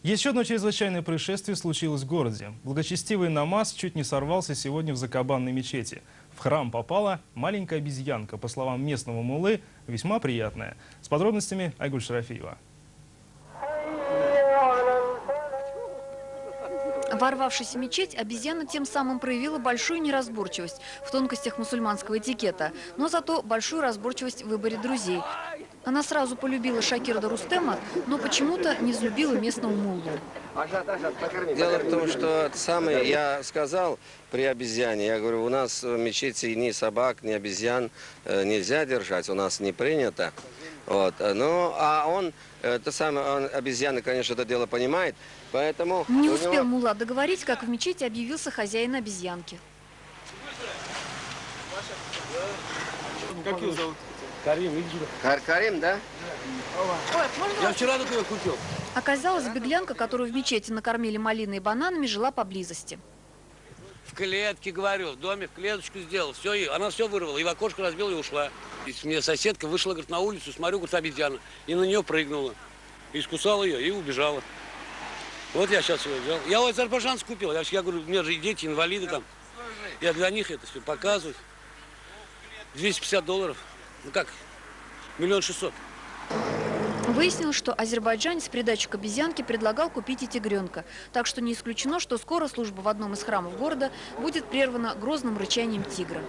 Еще одно чрезвычайное происшествие случилось в городе. Благочестивый намаз чуть не сорвался сегодня в Закабанной мечети. В храм попала маленькая обезьянка, по словам местного муллы, весьма приятная. С подробностями Айгуль Шарафиева. Ворвавшись в мечеть, обезьяна тем самым проявила большую неразборчивость в тонкостях мусульманского этикета, но зато большую разборчивость в выборе друзей. Она сразу полюбила Шакирда Рустема, но почему-то не взлюбила местного муллу. Дело в том, что я сказал при обезьяне, я говорю, у нас в мечети ни собак, ни обезьян нельзя держать, у нас не принято. Вот. Ну, а он обезьяна, конечно, это дело понимает, поэтому... Не успел мулла договорить, как в мечети объявился хозяин обезьянки. Как его зовут? Карим, Карим, да? Ой, Я вчера тут ее купил. Оказалось, беглянка, которую в мечети накормили малиной и бананами, жила поблизости. В клетке, говорю, в доме, в клеточку сделал. Все, она все вырвала, и в окошко разбила и ушла. И мне соседка вышла, говорит, на улицу, смотрю, говорит, обезьяна. И на нее прыгнула. И искусала ее, и убежала. Вот я сейчас ее взял. Я у азербайджанца купил. Я говорю, у меня же дети, инвалиды там. Я для них это все показываю. $250. Ну как? 1 600 000. Выяснилось, что азербайджанец в придачу к обезьянке предлагал купить и тигренка. Так что не исключено, что скоро служба в одном из храмов города будет прервана грозным рычанием тигра.